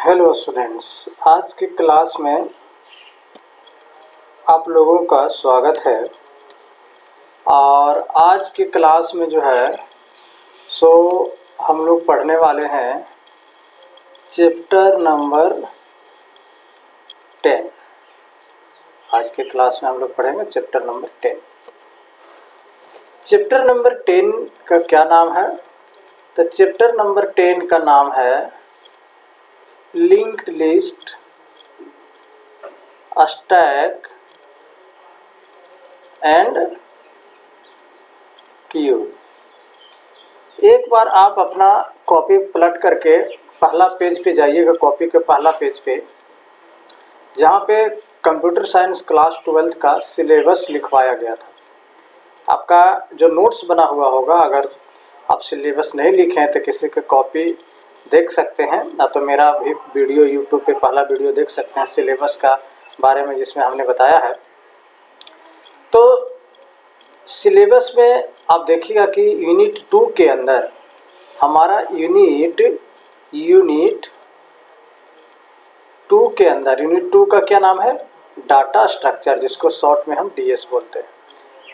Hello students, आज की class में आप लोगों का स्वागत है। और आज की क्लास में जो है सो हम लोग पढ़ने वाले हैं चैप्टर नंबर 10। आज की क्लास में हम लोग पढ़ेंगे चैप्टर नंबर 10। चैप्टर नंबर 10 का क्या नाम है? तो चैप्टर नंबर 10 का नाम है linked list, stack and Q. एक बार आप अपना कॉपी पलट करके पहला पेज पे जाइएगा, कॉपी के पहला पेज पे जहाँ पे कंप्यूटर साइंस क्लास 12th का सिलेबस लिखवाया गया था। आपका जो नोट्स बना हुआ होगा, अगर आप सिलेबस नहीं लिखे हैं तो किसी के कॉपी देख सकते हैं, ना तो मेरा भी वीडियो यूट्यूब पे पहला वीडियो देख सकते हैं सिलेबस का बारे में, जिसमें हमने बताया है। तो सिलेबस में आप देखिएगा कि यूनिट 2 के अंदर हमारा यूनिट 2 के अंदर यूनिट 2 का क्या नाम है? डाटा स्ट्रक्चर, जिसको शॉर्ट में हम डीएस बोलते हैं।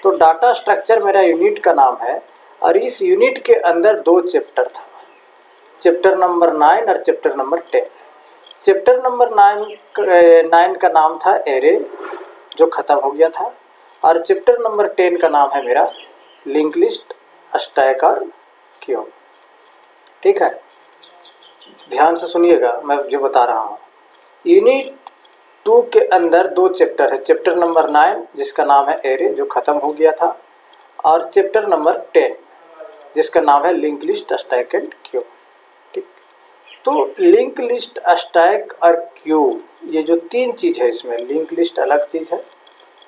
तो डाटा स्ट्रक्चर मेरा यूनिट का नाम है और इस यूनिट के अंदर 2 चैप्टर था, चैप्टर नंबर 9 और चैप्टर नंबर 10। चैप्टर नंबर 9 का नाम था एरे, जो ख़त्म हो गया था, और चैप्टर नंबर 10 का नाम है मेरा लिंक लिस्ट, स्टैक और क्यू। ठीक है, ध्यान से सुनिएगा मैं जो बता रहा हूँ। यूनिट 2 के अंदर 2 चैप्टर है, चैप्टर नंबर 9 जिसका नाम है एरे, जो ख़त्म हो गया था, और चैप्टर नंबर 10 जिसका नाम है link list, stack and Q. ठीक, तो लिंक लिस्ट, स्टैक और क्यू, ये जो 3 चीज़ है इसमें, लिंक लिस्ट अलग चीज़ है,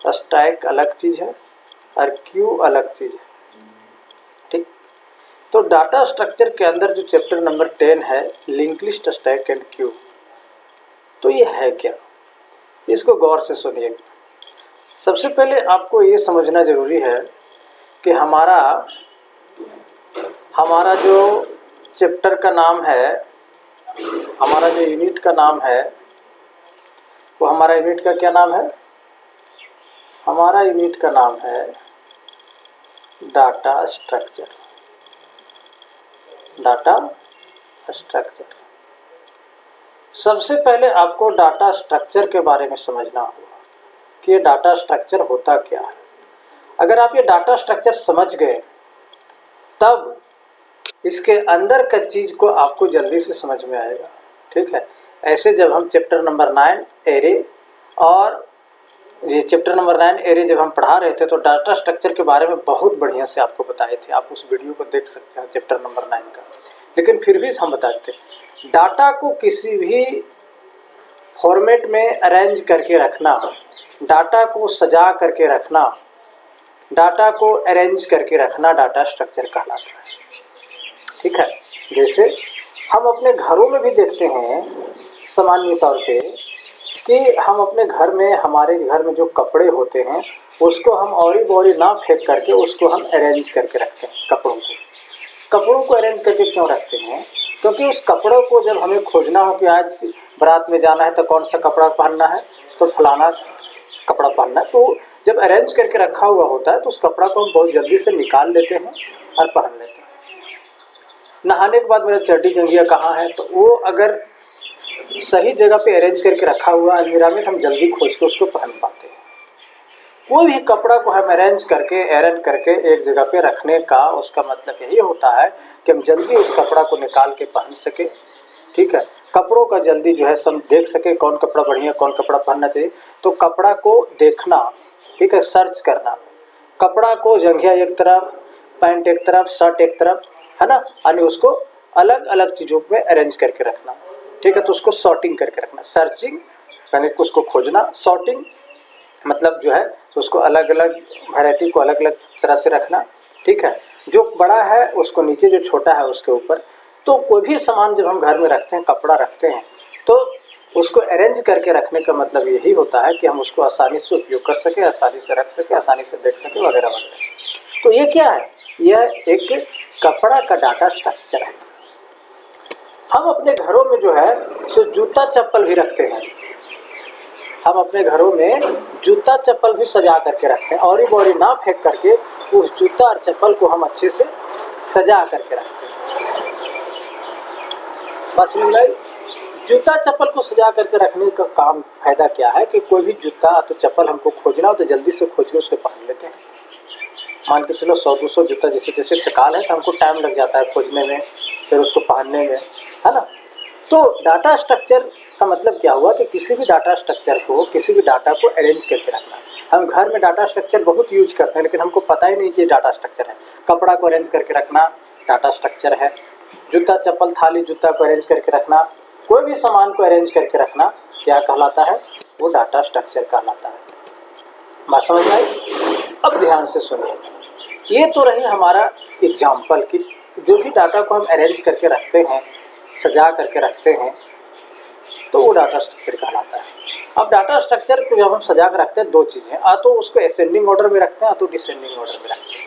स्टैक अलग चीज़ है और क्यू अलग चीज़ है। ठीक, तो डाटा स्ट्रक्चर के अंदर जो चैप्टर नंबर 10 है link list, stack and Q, तो ये है क्या? इसको गौर से सुनिए। सबसे पहले आपको ये समझना ज़रूरी है कि हमारा जो चैप्टर का नाम है, हमारा जो यूनिट का नाम है, वो हमारा यूनिट का क्या नाम है? हमारा यूनिट का नाम है डाटा स्ट्रक्चर। Data structure. सबसे पहले आपको डाटा स्ट्रक्चर के बारे में समझना होगा कि ये डाटा स्ट्रक्चर होता क्या है। अगर आप ये डाटा स्ट्रक्चर समझ गए तब इसके अंदर का चीज़ को आपको जल्दी से समझ में आएगा। ठीक है, ऐसे जब हम चैप्टर नंबर 9 एरे और ये चैप्टर नंबर 9 एरे जब हम पढ़ा रहे थे तो डाटा स्ट्रक्चर के बारे में बहुत बढ़िया से आपको बताए थे। आप उस वीडियो को देख सकते हैं चैप्टर नंबर 9 का। लेकिन फिर भी हम बताते हैं, डाटा को किसी भी फॉर्मेट में अरेंज करके रखना, डाटा को सजा करके रखना, डाटा को अरेंज करके रखना डाटा स्ट्रक्चर कहलाता है। ठीक है, जैसे हम अपने घरों में भी देखते हैं सामान्य तौर पे कि हम अपने घर में, हमारे घर में जो कपड़े होते हैं उसको हम औरी बोरी ना फेंक करके उसको हम अरेंज करके रखते हैं। कपड़ों को अरेंज करके क्यों रखते हैं? क्योंकि उस कपड़ों को जब हमें खोजना हो कि आज बारात में जाना है तो कौन सा कपड़ा पहनना है, तो फलाना कपड़ा पहनना है, तो जब अरेंज करके रखा हुआ होता है तो उस कपड़ा को हम बहुत जल्दी से निकाल लेते हैं और पहन लेते हैं। नहाने के बाद मेरा चड्डी जंघिया कहाँ है, तो वो अगर सही जगह पे अरेंज करके रखा हुआ अलमीरा में तो हम जल्दी खोज के उसको पहन पाते हैं। कोई भी कपड़ा को हम अरेंज करके एक जगह पे रखने का उसका मतलब यही होता है कि हम जल्दी उस कपड़ा को निकाल के पहन सके। ठीक है, कपड़ों का जल्दी जो है सब देख सके कौन कपड़ा बढ़िया, कौन कपड़ा पहनना चाहिए। तो कपड़ा को देखना, ठीक है, सर्च करना, कपड़ा को जंघिया एक तरफ, पैंट एक तरफ, शर्ट एक तरफ, है ना, यानी उसको अलग अलग चीज़ों में अरेंज करके रखना। ठीक है, तो उसको सॉर्टिंग करके रखना। सर्चिंग यानी उसको खोजना, सॉर्टिंग मतलब जो है तो उसको अलग अलग वैरायटी को अलग अलग तरह से रखना। ठीक है, जो बड़ा है उसको नीचे, जो छोटा है उसके ऊपर। तो कोई भी सामान जब हम घर में रखते हैं, कपड़ा रखते हैं, तो उसको अरेंज करके रखने का मतलब यही होता है कि हम उसको आसानी से उपयोग कर सके, आसानी से रख सके, आसानी से देख सके, वगैरह वगैरह। तो ये क्या है? यह एक कपड़ा का डाटा स्ट्रक्चर है। हम अपने घरों में जो है सो जूता चप्पल भी रखते हैं। हम अपने घरों में जूता चप्पल भी सजा करके रखते हैं, औरी बोरी ना फेंक करके उस जूता और चप्पल को हम अच्छे से सजा करके रखते हैं। बस मिल जूता चप्पल को सजा करके रखने का काम फायदा क्या है कि कोई भी जूता तो चप्पल हमको खोजना हो तो जल्दी से खोज के उसको पहन लेते हैं। मान के चलो 100-200 जूता जैसे जैसे टिकाल है तो हमको टाइम लग जाता है खोजने में, फिर उसको पहनने में, है ना। तो डाटा स्ट्रक्चर का मतलब क्या हुआ कि किसी भी डाटा स्ट्रक्चर को, किसी भी डाटा को अरेंज करके रखना। हम घर में डाटा स्ट्रक्चर बहुत यूज करते हैं लेकिन हमको पता ही नहीं कि ये डाटा स्ट्रक्चर है। कपड़ा को अरेंज करके रखना डाटा स्ट्रक्चर है, जूता चप्पल थाली जूता को अरेंज करके रखना, कोई भी सामान को अरेंज करके रखना क्या कहलाता है, वो डाटा स्ट्रक्चर कहलाता है। बात समझ आई? अब ध्यान से सुनिए, ये तो रही हमारा एग्जाम्पल कि जो भी डाटा को हम अरेंज करके रखते हैं, सजा करके रखते हैं, तो वो डाटा स्ट्रक्चर कहलाता है। अब डाटा स्ट्रक्चर को जब हम सजा कर रखते हैं दो चीज़ें, या तो उसको असेंडिंग ऑर्डर में रखते हैं या तो डिसेंडिंग ऑर्डर में रखते हैं,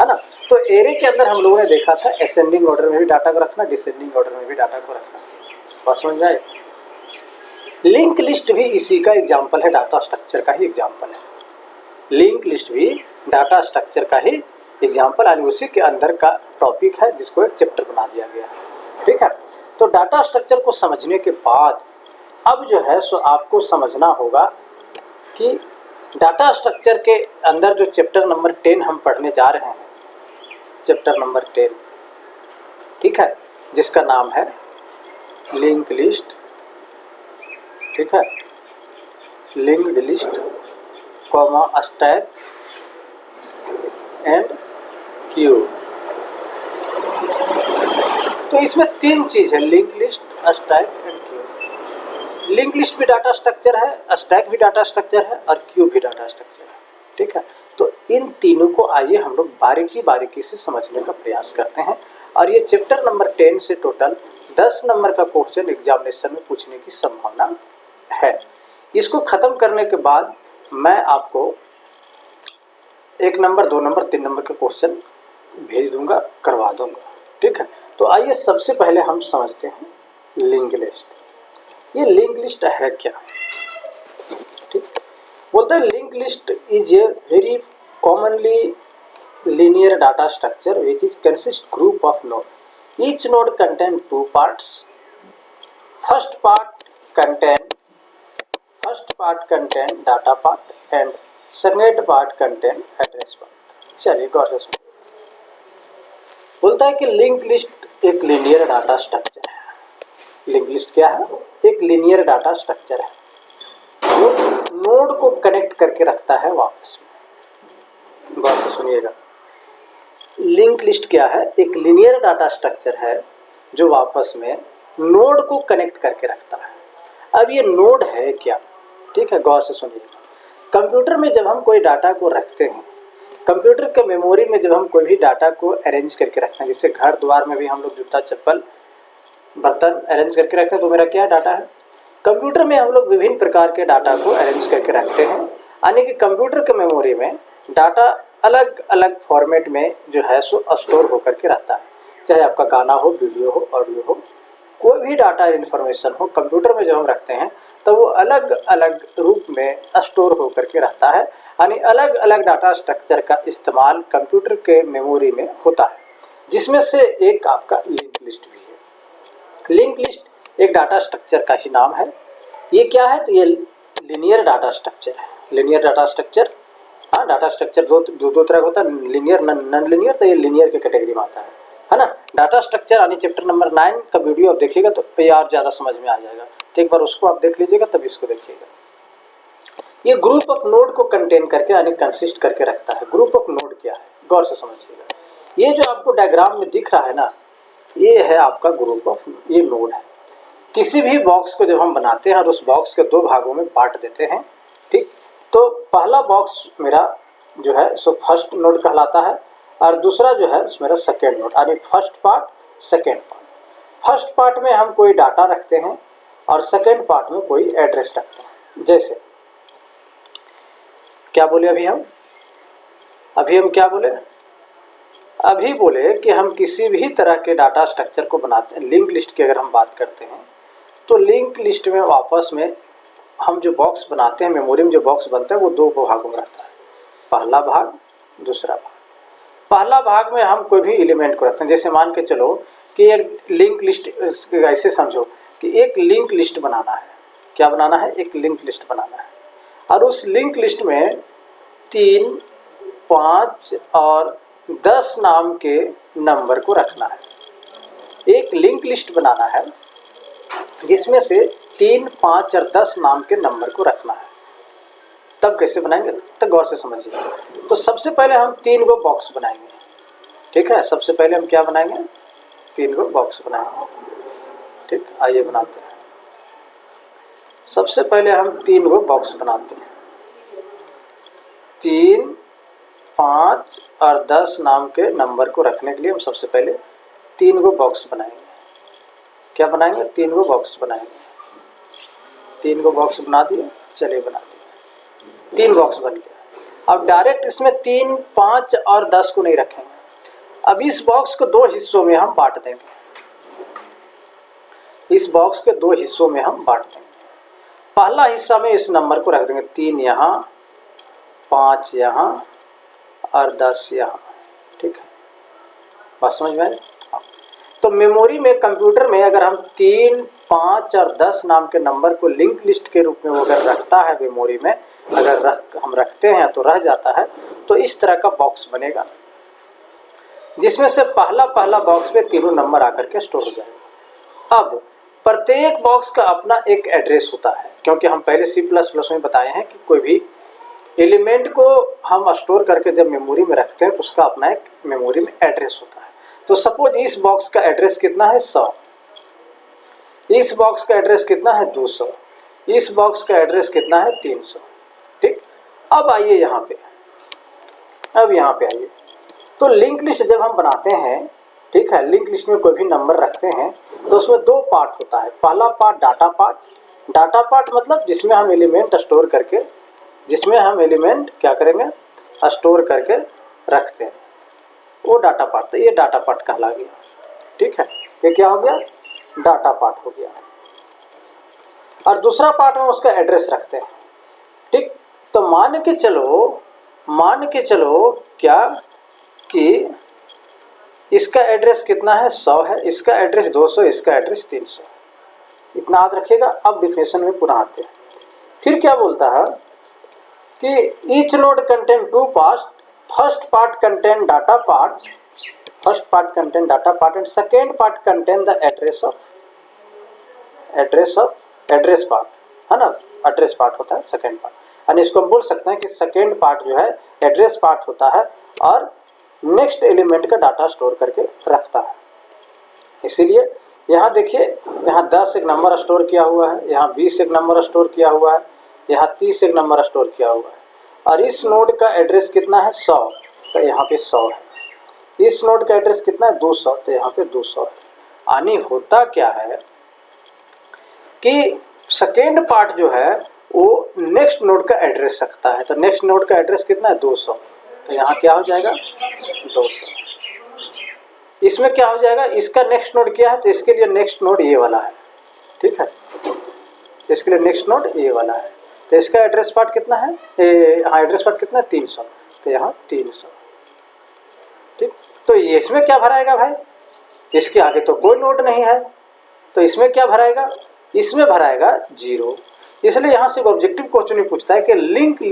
है ना। तो एरे के अंदर हम लोगों ने देखा था असेंडिंग ऑर्डर में भी डाटा को रखना, डिसेंडिंग ऑर्डर में भी डाटा को रखना। बात समझ जाए? लिंक लिस्ट भी इसी का एग्जाम्पल है, डाटा स्ट्रक्चर का ही एग्जाम्पल है। लिंक लिस्ट भी डाटा स्ट्रक्चर का ही एग्जाम्पल यानी उसी के अंदर का टॉपिक है जिसको एक चैप्टर बना दिया गया है। ठीक है, तो डाटा स्ट्रक्चर को समझने के बाद अब जो है सो आपको समझना होगा कि डाटा स्ट्रक्चर के अंदर जो चैप्टर नंबर 10 हम पढ़ने जा रहे हैं, चैप्टर नंबर 10, ठीक है, जिसका नाम है लिंक लिस्ट। ठीक है, linked list comma stack and Q. तो इसमें 3 चीज है, link list, stack and Q. Link list भी डाटा स्ट्रक्चर है, स्टैक भी डाटा स्ट्रक्चर है और क्यू भी डाटा स्ट्रक्चर है। ठीक है, तो इन तीनों को आइए हम लोग बारीकी बारीकी से समझने का प्रयास करते हैं। और ये चैप्टर नंबर 10 से टोटल 10 नंबर का क्वेश्चन एग्जामिनेशन में पूछने की संभावना है। इसको खत्म करने के बाद मैं आपको 1 नंबर 2 नंबर 3 नंबर के क्वेश्चन भेज दूंगा, करवा दूंगा। ठीक है, तो आइए सबसे पहले हम समझते हैं लिंक लिस्ट। ये लिंक लिस्ट है क्या? ठीक, बोलते हैं link list is a very commonly linear data structure which is consist group of node. Each node contain 2 parts. First part contain data part and second part contain address part. चलिए गौर से सुनिए। बोलता है कि लिंक लिस्ट एक linear data structure है। Link list क्या है? एक लीनियर डाटा स्ट्रक्चर है जो नोड को कनेक्ट करके रखता है आपस में। गौर से सुनिएगा, लिंक लिस्ट क्या है? एक लीनियर डाटा स्ट्रक्चर है जो आपस में नोड को कनेक्ट करके रखता है। अब ये नोड है क्या? ठीक है, गौर से सुनिएगा। कंप्यूटर में जब हम कोई डाटा को रखते हैं, कंप्यूटर के मेमोरी में जब हम कोई भी डाटा को अरेंज करके रखते हैं, जैसे घर द्वार में भी हम लोग जूता चप्पल बर्तन अरेंज करके रखते हैं, तो मेरा क्या डाटा है? कंप्यूटर में हम लोग विभिन्न प्रकार के डाटा को अरेंज करके रखते हैं, यानी कि कंप्यूटर के मेमोरी में डाटा अलग अलग फॉर्मेट में जो है सो स्टोर होकर के रहता है। चाहे आपका गाना हो, वीडियो हो, ऑडियो हो, कोई भी डाटा इन्फॉर्मेशन हो, कंप्यूटर में जब हम रखते हैं तो वो अलग अलग रूप में स्टोर होकर के रहता है, यानी अलग अलग डाटा स्ट्रक्चर का इस्तेमाल कंप्यूटर के मेमोरी में होता है, जिसमें से एक आपका लिंक लिस्ट भी है। लिंक लिस्ट एक डाटा स्ट्रक्चर का ही नाम है। ये क्या है? तो ये लीनियर डाटा स्ट्रक्चर है। लीनियर डाटा स्ट्रक्चर, हाँ, डाटा स्ट्रक्चर दो तरह का होता है, लीनियर नॉन लीनियर। तो ये लीनियर के कैटेगरी में आता है ना। डाटा स्ट्रक्चर यानी चैप्टर नंबर 9 का वीडियो आप देखिएगा तो ये और ज़्यादा समझ में आ जाएगा। तो एक बार उसको आप देख लीजिएगा तब इसको देखिएगा। ये ग्रुप ऑफ नोड को कंटेन करके यानी कंसिस्ट करके रखता है। ग्रुप ऑफ नोड क्या है? गौर से समझिएगा। ये जो आपको डायग्राम में दिख रहा है ना, ये है आपका ग्रुप ऑफ, ये नोड है। किसी भी बॉक्स को जब हम बनाते हैं और उस बॉक्स के 2 भागों में बांट देते हैं, ठीक, तो पहला बॉक्स मेरा जो है सो फर्स्ट नोड कहलाता है और दूसरा जो है मेरा सेकेंड नोड, यानी first part second part. First part में हम कोई डाटा रखते हैं और सेकेंड पार्ट में कोई एड्रेस रखते हैं। जैसे क्या बोले अभी हम क्या बोले? अभी बोले कि हम किसी भी तरह के डाटा स्ट्रक्चर को बनाते हैं, लिंक लिस्ट की अगर हम बात करते हैं तो लिंक लिस्ट में वापस में हम जो बॉक्स बनाते हैं, मेमोरी में जो बॉक्स बनता है वो दो भागों में रहता है, पहला भाग, दूसरा भाग। पहला भाग में हम कोई भी एलिमेंट को रखते हैं, जैसे मान के चलो कि एक लिंक लिस्ट, ऐसे समझो कि एक लिंक लिस्ट बनाना है। क्या बनाना है? एक लिंक लिस्ट बनाना है, और उस लिंक लिस्ट में 3, 5 और 10 नाम के नंबर को रखना है। एक लिंक लिस्ट बनाना है जिसमें से 3, 5 और 10 नाम के नंबर को रखना है। तब कैसे बनाएंगे? तब गौर से समझिए। तो सबसे पहले हम 3 गो बॉक्स बनाएंगे, ठीक है। सबसे पहले हम क्या बनाएंगे? 3 गो बॉक्स बनाएंगे, ठीक। आइए बनाते हैं। सबसे पहले हम 3 गो बॉक्स बनाते हैं। 3, 5 और 10 नाम के नंबर को रखने के लिए हम सबसे पहले 3 गो बॉक्स बनाएंगे। क्या बनाएंगे? 3 गो बॉक्स बनाएंगे। 3 गो बॉक्स बना दिए, चलिए बना दिए। 3 बॉक्स बन गया। अब डायरेक्ट इसमें 3, 5 और 10 को नहीं रखेंगे। अब इस बॉक्स को 2 हिस्सों में हम बांट देंगे। इस बॉक्स के 2 हिस्सों में हम बांट देंगे। पहला हिस्सा में इस नंबर को रख देंगे, 3 यहाँ, 5 यहाँ और 10 यहाँ, ठीक है। बात समझ में आई? तो मेमोरी में, कंप्यूटर में अगर हम 3, 5 और 10 नाम के नंबर को लिंक लिस्ट के रूप में वो अगर रखता है मेमोरी में, अगर हम रखते हैं तो रह जाता है, तो इस तरह का बॉक्स बनेगा जिसमें से पहला बॉक्स पे तीनों नंबर आकर के स्टोर हो जाएगा। अब प्रत्येक बॉक्स का अपना एक एड्रेस होता है, क्योंकि हम पहले C++ में बताए हैं कि कोई भी एलिमेंट को हम स्टोर करके जब मेमोरी में रखते हैं तो उसका अपना एक मेमोरी में एड्रेस होता है। तो सपोज इस बॉक्स का एड्रेस कितना है? 100। इस बॉक्स का एड्रेस कितना है? 200। इस बॉक्स का एड्रेस कितना है? 300, ठीक। अब आइए यहाँ पे, अब यहाँ पे आइए। तो लिंक लिस्ट जब हम बनाते हैं, ठीक है, लिंक लिस्ट में कोई भी नंबर रखते हैं तो उसमें 2 पार्ट होता है। पहला part data part. Data part मतलब जिसमें हम एलिमेंट स्टोर करके, जिसमें हम एलिमेंट क्या करेंगे? स्टोर करके रखते हैं, वो डाटा पार्ट। तो ये डाटा पार्ट कहला गया, ठीक है। ये क्या हो गया? डाटा पार्ट हो गया। और दूसरा पार्ट में उसका एड्रेस रखते हैं, ठीक। तो मान के चलो क्या कि इसका एड्रेस कितना है? 100 है, इसका एड्रेस 200, इसका एड्रेस 300। इतना याद रखिएगा। अब डिफिनेशन में पुनः आते हैं। फिर क्या बोलता है कि each node contain 2 parts, first part contain data part, first part contain data part and second part contain the address part, है ना। एड्रेस पार्ट होता है सेकेंड पार्ट, यानी इसको हम बोल सकते हैं कि सेकेंड पार्ट जो है एड्रेस पार्ट होता है और नेक्स्ट एलिमेंट का डाटा स्टोर करके रखता है। इसीलिए यहाँ देखिए, यहाँ 10 एक नंबर स्टोर किया हुआ है, यहाँ 20 एक नंबर स्टोर किया हुआ है, यहाँ 30 एक नंबर स्टोर किया हुआ है, और इस नोड का एड्रेस कितना है? 100, तो यहाँ पे 100 है। इस नोड का एड्रेस कितना है? 200, तो यहाँ पे 200 है। यानी होता क्या है कि सेकेंड पार्ट जो है वो नेक्स्ट नोड का एड्रेस रखता है। तो नेक्स्ट नोड का एड्रेस कितना है? 200, तो यहाँ क्या हो जाएगा? 200। इसमें क्या हो जाएगा? इसका नेक्स्ट नोड क्या है? तो इसके लिए नेक्स्ट नोड ये वाला है, ठीक है। इसके लिए नेक्स्ट नोड ये वाला है। तो इसका एड्रेस पार्ट कितना है? हाँ, एड्रेस पार्ट कितना है? 300, तो यहाँ 300, ठीक। तो ये इसमें क्या भराएगा भाई? इसके आगे तो कोई नोड नहीं है, तो इसमें क्या भराएगा? इसमें भराएगा 0। इसलिए यहाँ से ऑब्जेक्टिव क्वेश्चन ही पूछता है कि लिंक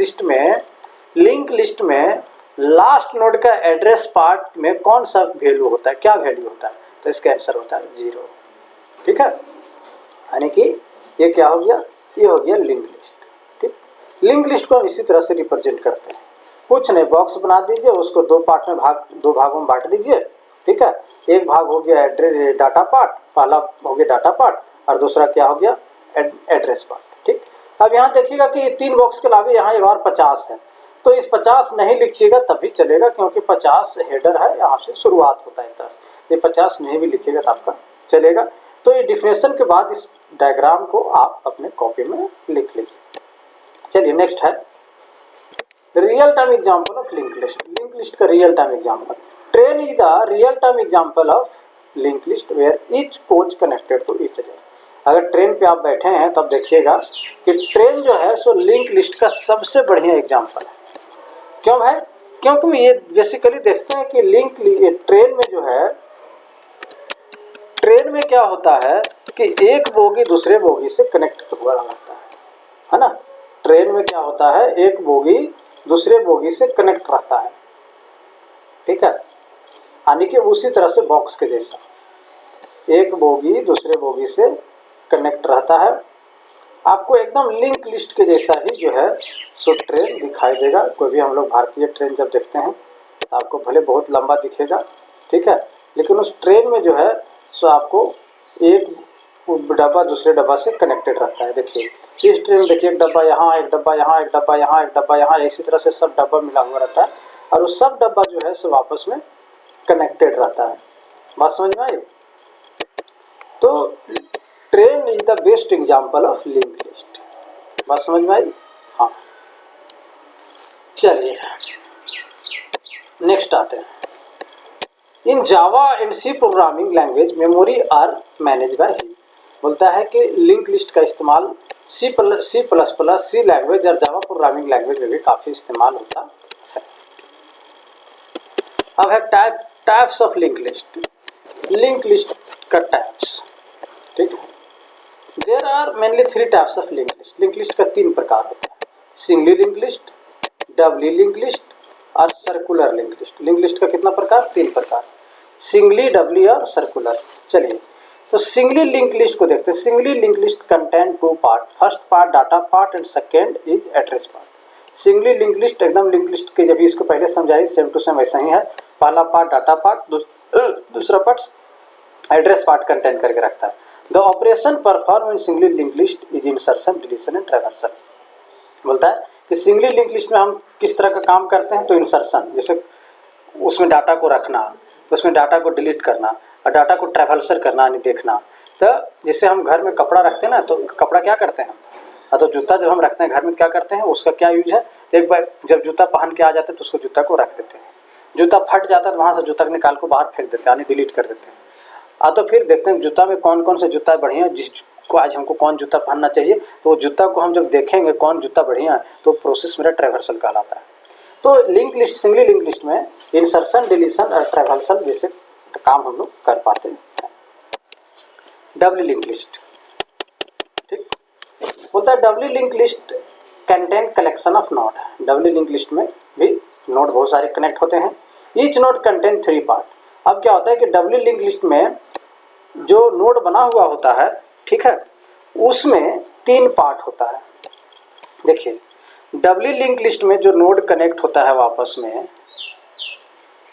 लिस्ट में लास्ट नोड का एड्रेस पार्ट में कौन सा वैल्यू होता है, क्या वैल्यू होता है? तो इसका आंसर होता है 0, ठीक है। यानी कि ये क्या हो गया? ये हो गया लिंक लिस्ट, ठीक। लिंक लिस्ट को हम इसी तरह से रिप्रेजेंट करते हैं। कुछ नहीं, बॉक्स बना दीजिए, उसको 2 पार्ट में दो भागों में बांट दीजिए, ठीक है। एक भाग हो गया डाटा पार्ट, पहला हो गया डाटा पार्ट, और दूसरा क्या हो गया? एड्रेस पार्ट, ठीक। अब यहाँ देखिएगा कि 3 बॉक्स के अलावा यहाँ एक और 50 है, तो इस 50 नहीं लिखिएगा तब भी चलेगा, क्योंकि 50 हेडर है, यहाँ से शुरुआत होता है एक तरह से। ये 50 नहीं भी लिखिएगा तो आपका चलेगा। तो ये डिफिनेशन के बाद इस डायग्राम को आप अपने कॉपी में लिख लीजिए। चलिए नेक्स्ट है real time example of link list. Link list का real time example. Train is the real time example of link list where each coach connected to each other. अगर ट्रेन पे आप बैठे हैं तब देखिएगा कि ट्रेन जो है सो लिंक लिस्ट का सबसे बढ़िया एग्जाम्पल है। क्यों भाई? क्योंकि ये बेसिकली देखते हैं कि ट्रेन में जो है, ट्रेन में क्या होता है कि एक बोगी दूसरे बोगी से कनेक्ट हुआ रहता है ना। ट्रेन में क्या होता है, एक बोगी दूसरे बोगी से कनेक्ट रहता है, ठीक है, यानी कि उसी तरह से बॉक्स के जैसा एक बोगी दूसरे बोगी से कनेक्ट रहता है। आपको एकदम लिंक लिस्ट के जैसा ही जो है सो ट्रेन दिखाई देगा। कोई भी हम लोग भारतीय ट्रेन जब देखते हैं तो आपको भले बहुत लंबा दिखेगा, ठीक है, लेकिन उस ट्रेन में जो है सो आपको एक डब्बा दूसरे डब्बा से कनेक्टेड रहता है। देखिए इस ट्रेन में देखिए एक डब्बा यहाँ, एक डब्बा यहाँ, एक डब्बा यहाँ, एक डब्बा यहाँ, इसी तरह से सब डब्बा मिला हुआ रहता है और उस सब डब्बा जो है सब आपस में कनेक्टेड रहता है। बात समझ में आई? तो train is the best example of link list. बात समझ में आई? हाँ, चलिए नेक्स्ट आते हैं। In Java and C programming language memory are manage by he. बोलता है कि लिंक लिस्ट का इस्तेमाल C plus plus, C language और जावा प्रोग्रामिंग लैंग्वेज में भी काफ़ी इस्तेमाल होता है। अब है types of link list. Link list का टाइप्स, ठीक है। There are mainly 3 types of link list. Link list का 3 प्रकार होता है, singly link list, doubly link list और circular link list. Link list का कितना प्रकार? 3 प्रकार, सिंगली, डबली और सर्कुलर। चलिए तो सिंगली लिंक लिस्ट को देखते हैं। Singly link list contain 2 part, first part data part and second is address part. Singly link list एकदम लिंक लिस्ट के जब इसको पहले समझाई सेम टू सेम वैसा ही है। पहला पार्ट डाटा पार्ट, दूसरा पार्ट एड्रेस पार्ट कंटेन करके रखता है। The operation perform in singly link list is insertion, deletion and traversal. बोलता है कि सिंगली लिंक लिस्ट में हम किस तरह का काम करते हैं, तो इंसर्शन, जैसे उसमें डाटा को रखना, उसमें डाटा को डिलीट करना और डाटा को ट्रैवर्सल करना यानी देखना। तो जैसे हम घर में कपड़ा रखते हैं ना, तो कपड़ा क्या करते हैं, तो जूता जब हम रखते हैं घर में क्या करते हैं, उसका क्या यूज है, तो एक बार जब जूता पहन के आ जाते हैं तो उसको जूता को रख देते हैं। जूता फट जाता है तो वहाँ से जूता निकाल को बाहर फेंक देते हैं यानी डिलीट कर देते हैं। तो फिर देखते हैं जूता में कौन कौन से जूता बढ़िया, जिसको आज हमको कौन जूता पहनना चाहिए, तो वो जूता को हम जब देखेंगे कौन जूता बढ़िया है तो प्रोसेस मेरा ट्रैवर्सल कहलाता है। तो link list, singly link list में इंसर्शन, डिलीशन और ट्रैवर्सल जैसे काम हम लोग कर पाते हैं। डबली लिंक लिस्ट, ठीक, बोलता है doubly link list contain collection of node. Doubly link list में भी नोड बहुत सारे कनेक्ट होते हैं। Each node contain 3 part. अब क्या होता है कि डबली लिंक लिस्ट में जो नोड बना हुआ होता है, ठीक है, उसमें 3 पार्ट होता है। देखिए डबली लिंक लिस्ट में जो नोड कनेक्ट होता है वापस में,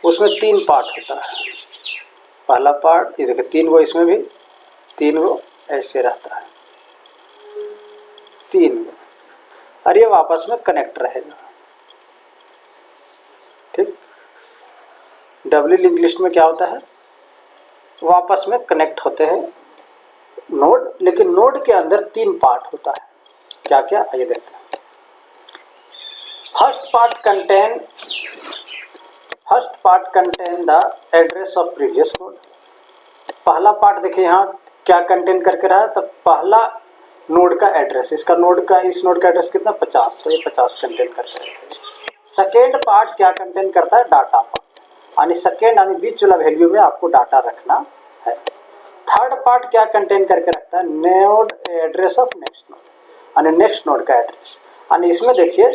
उसमें 3 पार्ट होता है। पहला पार्ट ये देखिए 3 वो, इसमें भी 3 वो ऐसे रहता है, 3 वो, और ये वापस में कनेक्ट रहेगा, ठीक। डबली लिंक लिस्ट में क्या होता है, वापस में कनेक्ट होते हैं नोड, लेकिन नोड के अंदर 3 पार्ट होता है। क्या क्या, आइए देखते हैं। First part contain the address of previous node. पहला पार्ट देखिए यहाँ क्या कंटेन करके रहा है, तो पहला नोड का एड्रेस, इसका नोड का, इस नोड का एड्रेस कितना, 50, तो ये 50 कंटेन करके रखेगा। सेकेंड पार्ट क्या कंटेन करता है, डाटा पार्ट, यानी सेकेंड यानी बीच वाला वैल्यू में आपको डाटा रखना है। थर्ड पार्ट क्या कंटेन करके रखता है, node address of next node, यानी नेक्स्ट नोड का एड्रेस। यानी इसमें देखिए,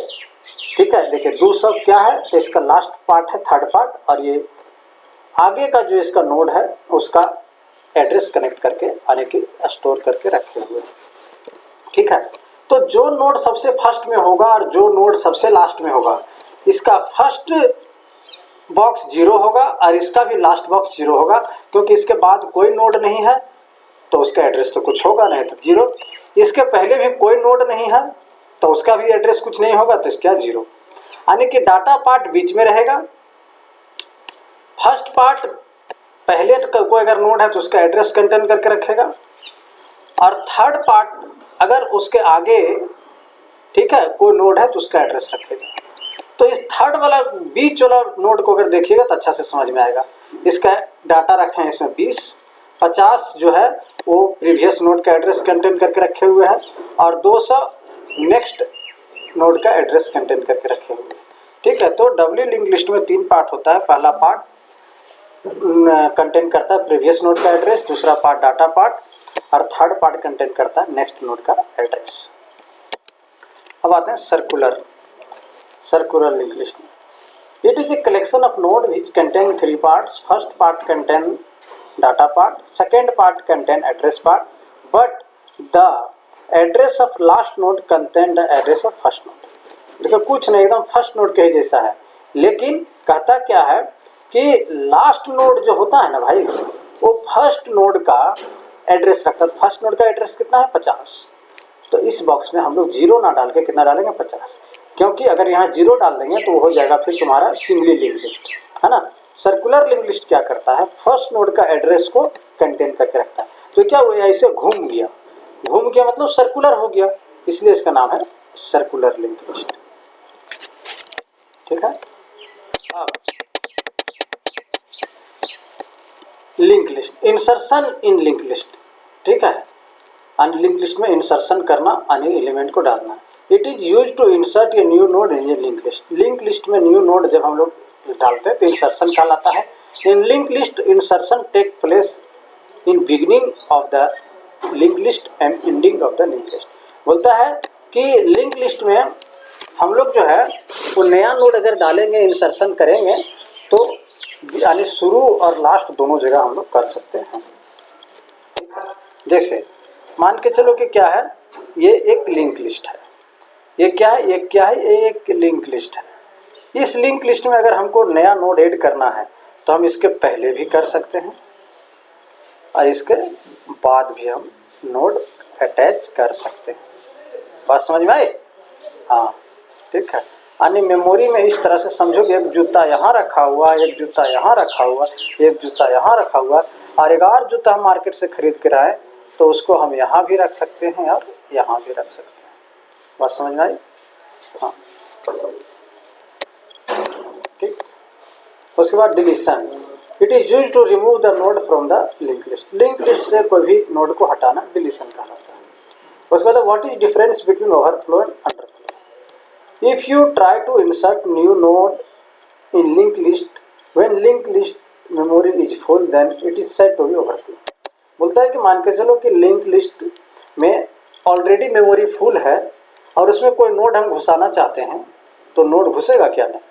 ठीक है, देखिए 200 क्या है, तो इसका लास्ट पार्ट है थर्ड पार्ट, और ये आगे का जो इसका नोड है उसका एड्रेस कनेक्ट करके यानी कि स्टोर करके रखे हुए, ठीक है। तो जो नोड सबसे फर्स्ट में होगा और जो नोड सबसे लास्ट में होगा, इसका फर्स्ट बॉक्स 0 होगा और इसका भी लास्ट बॉक्स 0 होगा, क्योंकि इसके बाद कोई नोड नहीं है तो उसका एड्रेस तो कुछ होगा नहीं, तो 0। इसके पहले भी कोई नोड नहीं है तो उसका भी एड्रेस कुछ नहीं होगा, तो इसका 0, यानी कि डाटा पार्ट बीच में रहेगा। फर्स्ट पार्ट पहले कोई अगर नोड है तो उसका एड्रेस कंटेन करके रखेगा, और थर्ड पार्ट अगर उसके आगे, ठीक है, कोई नोड है तो उसका एड्रेस रखेगा। तो तो इस थर्ड वाला बीच वाला नोड को अगर देखिएगा तो अच्छा से समझ में आएगा। इसका डाटा रखे हैं इसमें 20, 50 जो है वो प्रीवियस नोड का एड्रेस कंटेन करके रखे हुए हैं और 200 नेक्स्ट नोड का एड्रेस कंटेन करके रखे हुए हैं। ठीक है, तो डब्ल्यू लिंक लिस्ट में 3 पार्ट होता है। पहला पार्ट कंटेन करता है प्रीवियस नोड का एड्रेस, दूसरा पार्ट डाटा पार्ट और थर्ड पार्ट कंटेन करता है नेक्स्ट नोड का एड्रेस। अब आते हैं सर्कुलर लिंक लिस्ट में। It is a collection of node which contain 3 parts. First part contain data part, second part contain address part, but the address of last node contain the address of first node. देखो कुछ नहीं, एकदम first node के ही जैसा है, लेकिन कहता क्या है कि लास्ट नोड जो होता है ना भाई, वो फर्स्ट नोड का एड्रेस रखता है। फर्स्ट नोड का एड्रेस कितना है? 50। तो इस बॉक्स में हम लोग 0 ना डाल के कितना डालेंगे? 50, क्योंकि अगर यहाँ 0 डाल देंगे तो हो जाएगा फिर तुम्हारा सिंगली लिंक लिस्ट, है ना। सर्कुलर लिंक लिस्ट क्या करता है? फर्स्ट नोड का एड्रेस को कंटेन करके रखता है। तो क्या हुआ? ऐसे घूम गया मतलब सर्कुलर हो गया, इसलिए इसका नाम है सर्कुलर लिंक लिस्ट। ठीक है। अब लिंक लिस्ट, इंसर्शन इन लिंक लिस्ट। ठीक है, अन्य लिंक लिस्ट में इंसर्शन करना, अन्य एलिमेंट को डालना। It is use to insert a new node in a link list. Link list में न्यू नोड जब हम लोग डालते हैं तो इंसर्शन कहलाता है। In link list insertion take place in beginning of the link list and ending of the link list. बोलता है कि लिंक लिस्ट में हम लोग जो है वो नया नोड अगर डालेंगे, इंसर्शन करेंगे, तो यानी शुरू और लास्ट दोनों जगह हम लोग कर सकते हैं। ठीक है, जैसे मान के चलो कि क्या है, ये एक लिंक लिस्ट है, ये क्या है, ये एक लिंक लिस्ट है। इस लिंक लिस्ट में अगर हमको नया नोड ऐड करना है तो हम इसके पहले भी कर सकते हैं और इसके बाद भी हम नोड अटैच कर सकते हैं। बात समझ में आई? हाँ, ठीक है। यानी मेमोरी में इस तरह से समझो कि एक जूता यहाँ रखा हुआ, एक जूता यहाँ रखा हुआ, एक जूता यहाँ रखा हुआ, और एक और जूता हम मार्केट से खरीद कर आए तो उसको हम यहाँ भी रख सकते हैं और यहाँ भी रख सकते हैं। बात समझ में आई? हाँ, ठीक। उसके बाद deletion. It is use to remove the node from the link list. Link list से कोई भी नोड को हटाना डिलीशन कहलाता है। उसके बाद what is difference between overflow and underflow. If you try to insert new node in link list when link list memory is full then it is said to be overflow. बोलता है कि मान के चलो कि लिंक लिस्ट में already memory full है और उसमें कोई नोड हम घुसाना चाहते हैं तो नोड घुसेगा क्या? नहीं,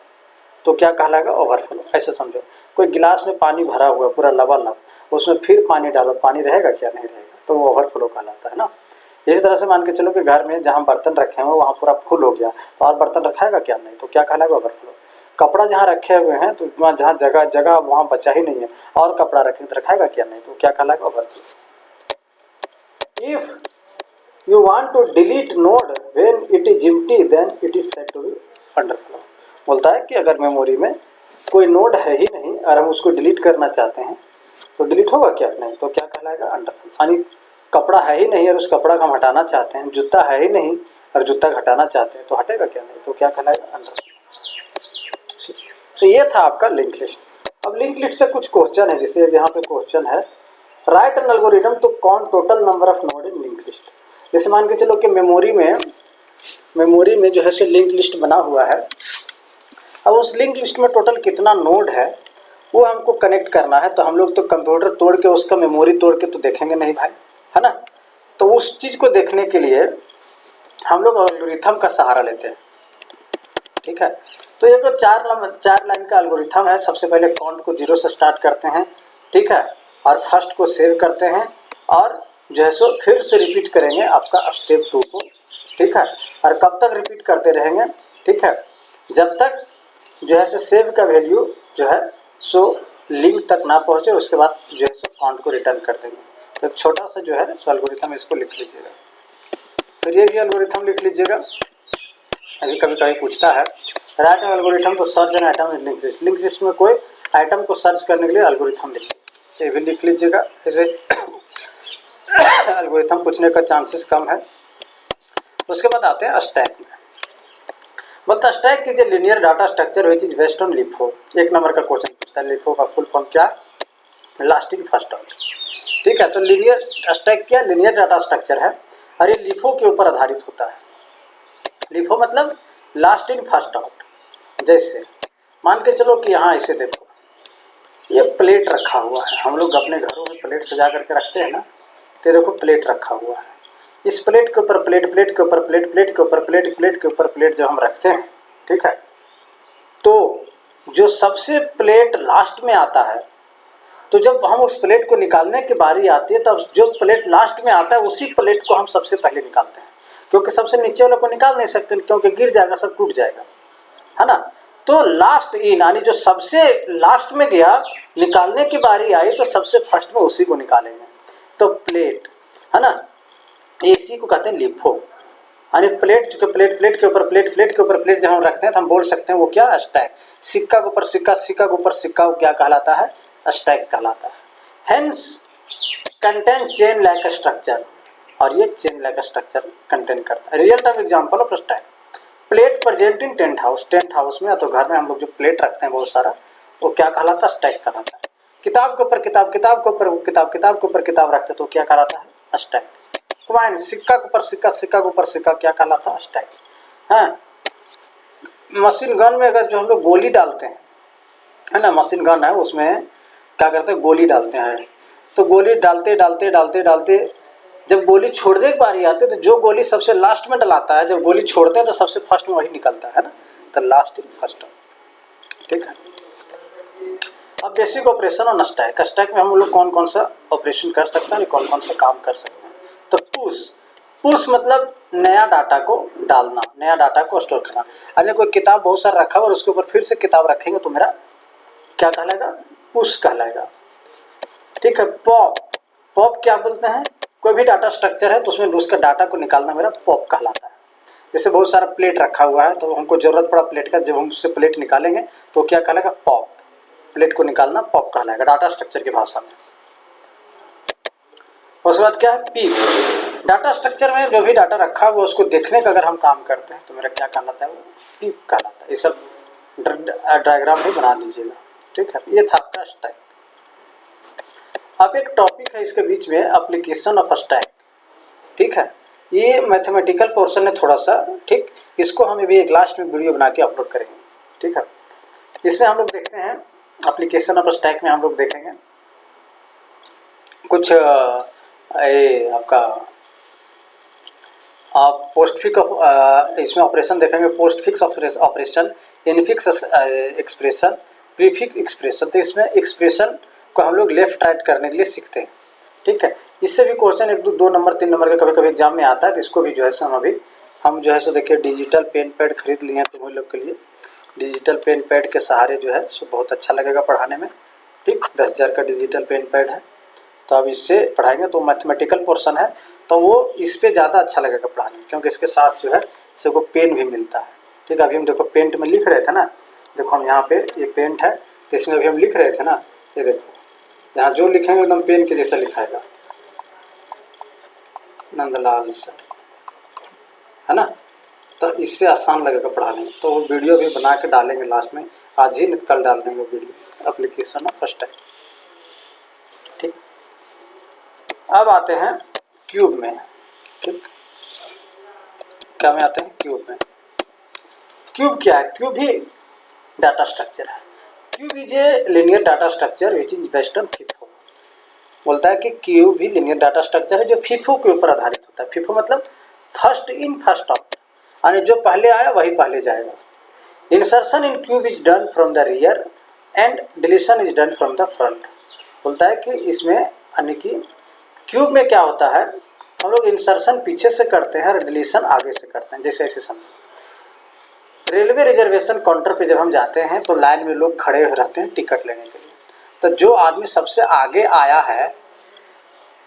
तो क्या कहलाएगा? ओवरफ्लो। ऐसे समझो, कोई गिलास में पानी भरा हुआ पूरा लबालब, उसमें फिर पानी डालो, पानी रहेगा क्या? नहीं रहेगा, तो वो ओवरफ्लो कहलाता है ना। इसी तरह से मान के चलो कि घर में जहाँ बर्तन रखे हैं वहाँ पूरा फुल हो गया तो और बर्तन रखाएगा क्या? नहीं, तो क्या कहलाएगा? ओवरफ्लो। कपड़ा जहाँ रखे हुए हैं तो वहाँ जहाँ जगह वहाँ बचा ही नहीं है और कपड़ा रखें तो रखाएगा क्या? नहीं, तो क्या कहलाएगा? Overflow. If you want to delete node when it is empty then it is said to be underflow। बोलता है कि अगर मेमोरी में कोई नोड है ही नहीं और हम उसको डिलीट करना चाहते हैं तो डिलीट होगा क्या? नहीं, तो क्या कहलाएगा? अंडरफ्लो। यानी कपड़ा है ही नहीं और उस कपड़ा को हम हटाना चाहते हैं, जूता है ही नहीं और जूता हटाना चाहते हैं तो हटेगा क्या? नहीं, तो क्या कहलाएगा? अंडरफ्लो। तो ये था आपका लिंक लिस्ट। अब लिंक लिस्ट से कुछ क्वेश्चन है, जैसे यहाँ पे क्वेश्चन है write an algorithm to count total number of node in link list. जैसे मान के चलो कि मेमोरी में जो है से लिंक लिस्ट बना हुआ है। अब उस लिंक लिस्ट में टोटल कितना नोड है वो हमको कनेक्ट करना है। तो हम लोग तो कंप्यूटर तोड़ के उसका मेमोरी तोड़ के तो देखेंगे नहीं भाई, है ना। तो उस चीज़ को देखने के लिए हम लोग एल्गोरिथम का सहारा लेते हैं। ठीक है, तो ये जो 4 लाइन का एल्गोरिथम है, सबसे पहले काउंट को 0 से स्टार्ट करते हैं। ठीक है, और फर्स्ट को सेव करते हैं और जो है सो फिर से रिपीट करेंगे आपका स्टेप 2 को। ठीक है, और कब तक रिपीट करते रहेंगे? ठीक है, जब तक जो है सो सेव का वैल्यू जो है सो लिंक तक ना पहुंचे, उसके बाद जो है सो काउंट को रिटर्न कर देंगे। तो एक छोटा सा जो है सो एल्गोरिथम, इसको लिख लीजिएगा। फिर ये भी एल्गोरिथम लिख लीजिएगा। अभी कभी कभी पूछता है write an algorithm to search an item in link list. Link list में कोई आइटम को सर्च करने के लिए एल्गोरिथम लिखिए, ये भी लिख लीजिएगा। ऐसे एल्गोरिथम पूछने का चांसेस कम है। उसके बाद आते हैं स्टैक में। बोलता स्टैक कीजिए linear data structure which is based on LIFO. एक नंबर का क्वेश्चन पूछता है, लिफो का फुल फॉर्म क्या? Last in first out. ठीक है, तो लीनियर स्टैक क्या? लीनियर डाटा स्ट्रक्चर है और ये लिफो के ऊपर आधारित होता है। लिफो मतलब लास्ट इन फर्स्ट आउट। जैसे मान के चलो कि यहाँ ऐसे देखो, ये प्लेट रखा हुआ है, हम लोग अपने घरों में प्लेट सजा करके रखते हैं ना, तो देखो प्लेट रखा हुआ है, इस प्लेट के ऊपर प्लेट, प्लेट के ऊपर प्लेट, प्लेट के ऊपर प्लेट, प्लेट के ऊपर प्लेट जब हम रखते हैं, ठीक है, तो जो सबसे प्लेट लास्ट में आता है, तो जब हम उस प्लेट को निकालने की बारी आती है तब जो प्लेट लास्ट में आता है उसी प्लेट को हम सबसे पहले निकालते हैं, क्योंकि सबसे नीचे वाले को निकाल नहीं सकते, क्योंकि गिर जाएगा, सब टूट जाएगा, है ना। तो लास्ट इन यानी जो सबसे लास्ट में गया, निकालने की बारी आई तो सबसे फर्स्ट में उसी को निकालेंगे। तो प्लेट, है ना, इसी को कहते हैं लिफो। यानी प्लेट के प्लेट, प्लेट के ऊपर प्लेट, प्लेट के ऊपर प्लेट जब हम रखते हैं तो हम बोल सकते हैं वो क्या? स्टैक। सिक्का के ऊपर सिक्का, सिक्का के ऊपर सिक्का, वो क्या कहलाता है? स्टैक कहलाता है। Hence contain chain like structure, और ये चेन लाइक स्ट्रक्चर कंटेन करता है। Real time example of stack, plate present in tent house. Tent house में या तो घर में हम लोग जो प्लेट रखते हैं बहुत सारा, वो क्या कहलाता है? स्टैक कहलाता है। किताब के ऊपर किताब, किताब के ऊपर किताब, किताब के ऊपर किताब रखते तो क्या कहलाता है? स्टैक। कॉइन, सिक्का के ऊपर सिक्का, सिक्का के ऊपर सिक्का, क्या कहलाता है? स्टैक। हाँ, मशीन गन में अगर जो हम लोग गोली डालते हैं, है ना, मशीन गन है, उसमें क्या करते हैं? गोली डालते हैं, तो गोली डालते डालते डालते डालते जब गोली छोड़ने की बारी आती है तो जो गोली सबसे लास्ट में डलाता है, जब गोली छोड़ते हैं तो सबसे फर्स्ट में वही निकलता है ना, तो लास्ट इन फर्स्ट। ठीक है, अब बेसिक ऑपरेशन और स्टैक। स्टैक में हम लोग कौन कौन सा ऑपरेशन कर सकते हैं, कौन कौन से काम कर सकते हैं। तो पुश, पुश मतलब नया डाटा को डालना, नया डाटा को स्टोर करना। अगर कोई किताब बहुत सारा रखा हुआ और उसके ऊपर फिर से किताब रखेंगे तो मेरा क्या कहलाएगा? पुश कहलाएगा। ठीक है, पॉप, पॉप क्या बोलते हैं? कोई भी डाटा स्ट्रक्चर है तो उसमें उसका डाटा को निकालना मेरा पॉप कहलाता है। जैसे बहुत सारा प्लेट रखा हुआ है तो हमको जरूरत पड़ा प्लेट का, जब हम उससे प्लेट निकालेंगे तो क्या कहलाएगा? पॉप। प्लेट को निकालना पॉप कहलाएगा डाटा स्ट्रक्चर की भाषा में। उसके बाद क्या है? पीप। डाटा स्ट्रक्चर में जो भी डाटा रखा हुआ उसको देखने का अगर हम काम करते हैं तो मेरा क्या कहलाता है? वो पीप कहलाता है। ये सब डायग्राम भी बना दीजिएगा। ठीक है, ये था आपका स्टैक। अब एक टॉपिक है इसके बीच में, एप्लीकेशन ऑफ स्टैक। ठीक है, ये मैथमेटिकल पोर्शन है थोड़ा सा, ठीक, इसको हम अभी एक लास्ट में वीडियो बना के अपलोड करेंगे। ठीक है, इसमें हम लोग देखते हैं एप्लीकेशन ऑफ स्टैक में हम लोग देखेंगे कुछ आपका पोस्ट फिक्स, इसमें ऑपरेशन देखेंगे, post fix operation, infix expression, prefix expression. तो इसमें एक्सप्रेशन को हम लोग लेफ्ट राइट करने के लिए सीखते हैं। ठीक है, इससे भी क्वेश्चन 1 2 नंबर 3 नंबर के कभी कभी एग्जाम में आता है, तो इसको भी जो है सो हम जो है सो देखिए डिजिटल पेन पैड खरीद लिए हैं तुम लोग के लिए। डिजिटल पेन पैड के सहारे जो है सो बहुत अच्छा लगेगा पढ़ाने में। ठीक, 10,000 का डिजिटल पेन पैड है, तो अब इससे पढ़ाएंगे तो मैथमेटिकल पोर्शन है तो वो इस पे ज़्यादा अच्छा लगेगा पढ़ाने में, क्योंकि इसके साथ जो है सबको पेन भी मिलता है। ठीक है, अभी हम देखो पेंट में लिख रहे थे ना, देखो हम यहाँ पे ये पेंट है तो इसमें अभी हम लिख रहे थे ना, ये देखो यहाँ जो लिखेंगे एकदम पेन के जैसा लिखाएगा, नंदलाल सर, है ना। तो इससे आसान लगेगा पढ़ाने में, तो वो वीडियो भी बना के डालेंगे लास्ट में, आज ही नहीं कल डाल देंगे वीडियो, एप्लीकेशन ऑफ स्टैक। ठीक, अब आते हैं क्यूब में। ठीक, क्या में आते हैं? क्यूब में। क्यूब क्या है? क्यूब भी डाटा स्ट्रक्चर है। Cube is a linear data structure which is based on FIFO. बोलता है कि क्यूब भी लिनियर डाटा स्ट्रक्चर है जो फीफो के ऊपर आधारित होता है। फीफो मतलब फर्स्ट इन फर्स्ट आउट, यानी जो पहले आया वही पहले जाएगा। Insertion in cube is done from the rear and deletion is done from the front. बोलता है कि इसमें यानी कि क्यूब में क्या होता है, हम लोग इंसर्शन पीछे से करते हैं और डिलीशन आगे से करते हैं। जैसे ऐसे समझो, रेलवे रिजर्वेशन काउंटर पे जब हम जाते हैं तो लाइन में लोग खड़े रहते हैं टिकट लेने के लिए, तो जो आदमी सबसे आगे आया है,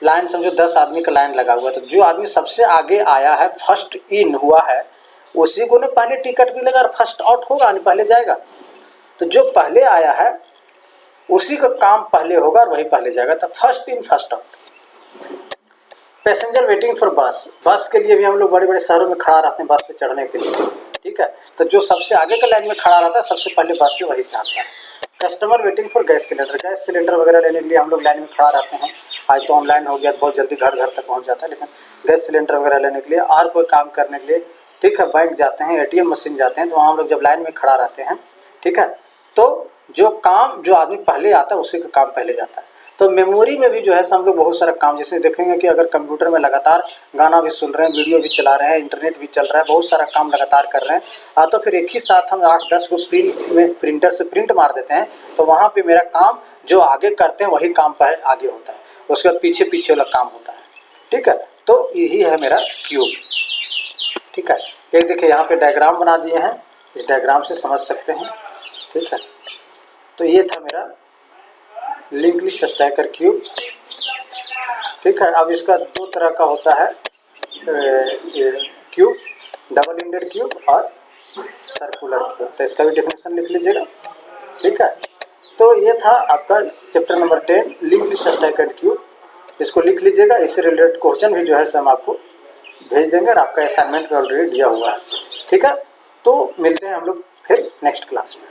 लाइन समझो 10 आदमी का लाइन लगा हुआ है, तो जो आदमी सबसे आगे आया है, फर्स्ट इन हुआ है, उसी को ने पहले टिकट मिलेगा और फर्स्ट आउट होगा, नहीं पहले जाएगा। तो जो पहले आया है उसी का काम पहले होगा और वही पहले जाएगा, तो first in first out. Passenger waiting for बस, बस के लिए भी हम लोग बड़े बड़े शहरों में खड़ा रहते हैं बस पे चढ़ने के लिए, ठीक है। तो जो सबसे आगे के लाइन में खड़ा रहता है सबसे पहले बस पे वही जाता है। Customer waiting for gas cylinder वगैरह लेने के लिए हम लोग लाइन में खड़ा रहते हैं। आज तो ऑनलाइन हो गया तो बहुत जल्दी घर घर तक पहुंच जाता है, लेकिन गैस सिलेंडर वगैरह लेने के लिए और कोई काम करने के लिए, ठीक है, बैंक जाते हैं, एटीएम मशीन जाते हैं, तो वहाँ हम लोग जब लाइन में खड़ा रहते हैं, ठीक है, तो जो काम जो आदमी पहले आता है उसी का काम पहले जाता है। तो मेमोरी में भी जो है हम लोग बहुत सारा काम, जैसे देखेंगे कि अगर कंप्यूटर में लगातार गाना भी सुन रहे हैं, वीडियो भी चला रहे हैं, इंटरनेट भी चल रहा है, बहुत सारा काम लगातार कर रहे हैं, तो फिर एक ही साथ हम 8-10 को प्रिंटर से प्रिंट मार देते हैं, तो वहाँ पे मेरा काम जो आगे करते हैं वही काम पर आगे होता है, उसके बाद पीछे पीछे वाला काम होता है, ठीक है। तो यही है मेरा क्यूब, ठीक है। एक देखिए यहाँ पे डायग्राम बना दिए हैं, इस डायग्राम से समझ सकते हैं, ठीक है। तो ये था मेरा लिंक लिस्ट स्टैकर क्यूब, ठीक है। अब इसका दो तरह का होता है क्यूब, डबल इंडेड क्यूब और सर्कुलर क्यूब, तो इसका भी डेफिनेशन लिख लीजिएगा, ठीक है। तो ये था आपका chapter number 10 link list stacker cube, इसको लिख लीजिएगा। इससे रिलेटेड क्वेश्चन भी जो है हम आपको भेज देंगे और आपका असाइनमेंट में ऑलरेडी दिया हुआ है, ठीक है। तो मिलते हैं हम लोग फिर नेक्स्ट क्लास में।